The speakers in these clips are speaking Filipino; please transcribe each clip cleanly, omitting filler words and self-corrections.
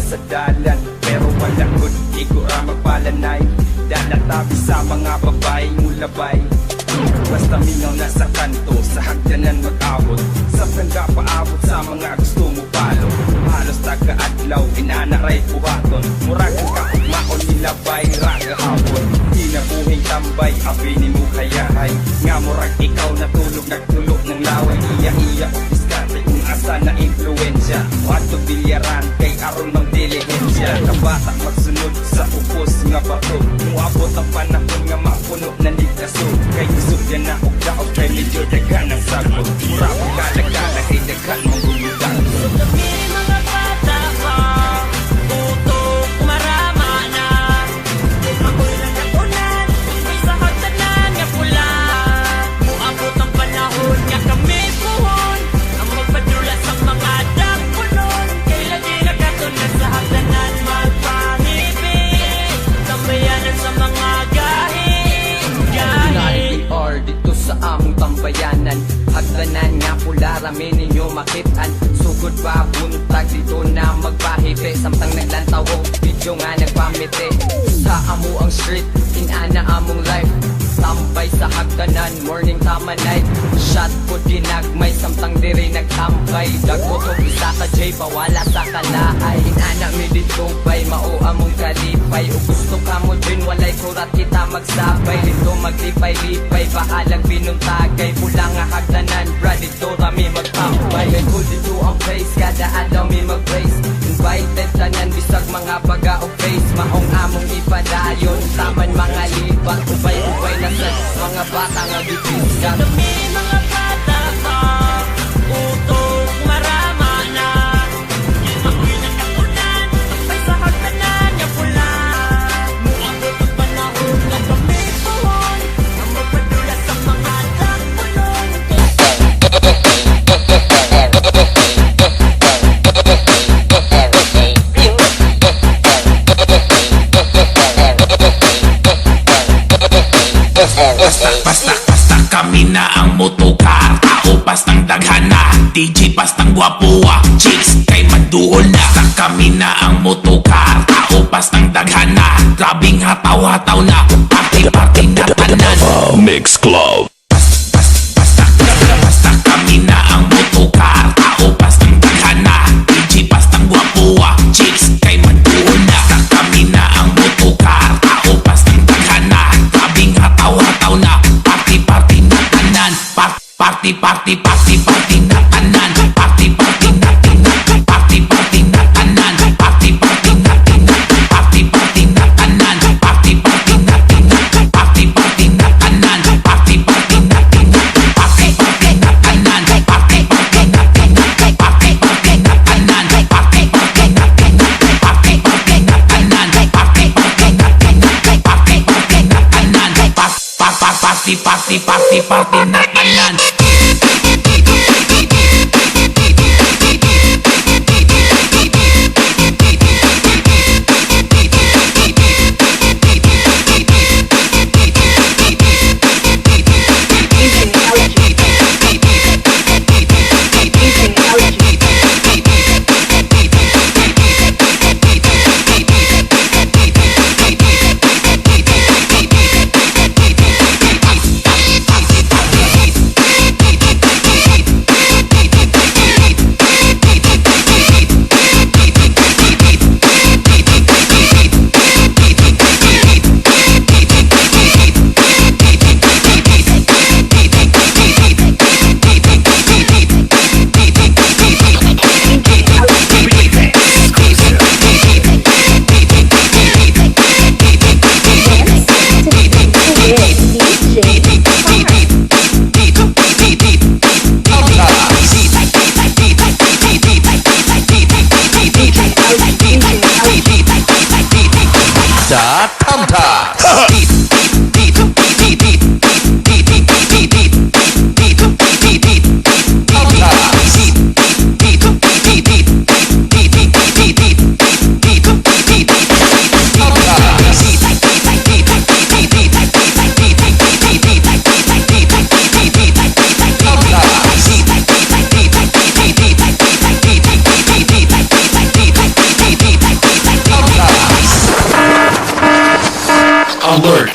sa dalan, pero walang good, igura magpalanay. Dalatabi sa mga babae ngulabay. Basta mingaw na sa kanto, sa hagdanan mag-abot, sa prangga paabot sa mga gusto mo palo. Halos taga-adlaw, inanaray buhaton, muragang kakugmaon nilabay, raga hapon. Di na buhing tambay, abini mo kayahay. Nga murag ikaw natulog, nagtulog ng laway. Iya-iya o diskarte kung asa na influensya. Wato bilyaran, kay aron mang dilihensya. Kabata magsunod sa upos nga bato, muabot ang panahon nga mapuno na nikaso. Kay isog yan na og daog, kay medyo daghan ang sagot. Mura kong lalagala, kay daghan mong gulutan. Kami mga bata pa, utok marama na. Ako'y nagkatunan, may sa hagdanan nga pula. Muabot ang panahon nga kami puhon, ang magpadula sa mga dakpunon. Kay lagi nagkatunan sa hagdanan magpangibig, tambayanan sa mga or dito sa among tambayanan. Hagdanan nga pula, rami ninyo makitaan. Sugod pa buntag dito na magpahite, samtang naglantaw o video nga nagpamite. Sa amo ang street, inana among life. Tambay sa hagdanan, morning tama night. Shot po dinagmay, samtang diri nagtambay. Dagkotong isa ka J, pawala sa kalaay. Inana mi dito bay, mao among kalipay. O gusto ka mo din, walay kurat kita magsabay. Dito maglipay-lipay, bahalang pinuntagay. Pula nga hagdanan, bra dito rami magtambay. May cool dito ang place, kada adlaw mi mag-race. Invited tanan, bisag mga baga o face. Maong among ipadayon, taman mga libat. Ubay-ubay na sa mga bata nga gipisgan. Kami mga bata pa, utok marama na. Ako'y nagkatunan, may sa hagdanan nga pula. Muabot ang panahon nga kami puhon, ang magpadula sa mga dakpunon. Basta kami na ang motocar. Tao pastang daghana, DJ pastang guwapuwa, chicks kay maduol na. Basta kami na ang motocar. Tao pastang daghana, grabing hataw-hataw na. Party-party na tanan. Mix Club. Basta kami na ang motocar. Tao pastang daghana, DJ pastang guwapuwa, chicks kay maduol na. Basta kami na ang motocar. Tao pastang daghana, grabing hataw-hataw na. Party-party na tanan. Party-party na tanan. Party-party na tanan. Party-party na tanan. Party-party na tanan. Party-party na tanan. Party-party na tanan. Party-party na tanan. Party-party na tanan. Party-party na tanan. Party-party na tanan. Party-party na tanan. Party-party na tanan. Party-party na tanan. Party-party na tanan. Party-party na tanan. Party na tanan.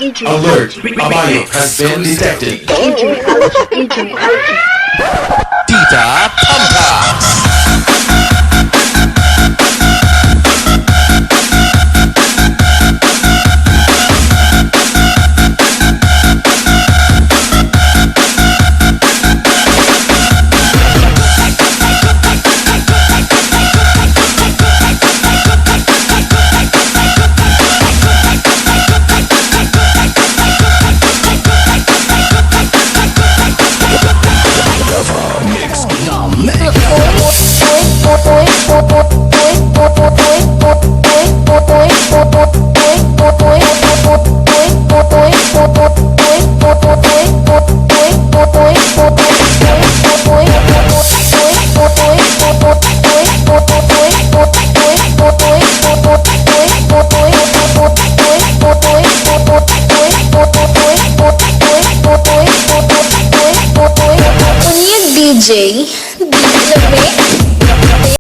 Alert! A bio has been detected. Tita Tumta! DJ, DJ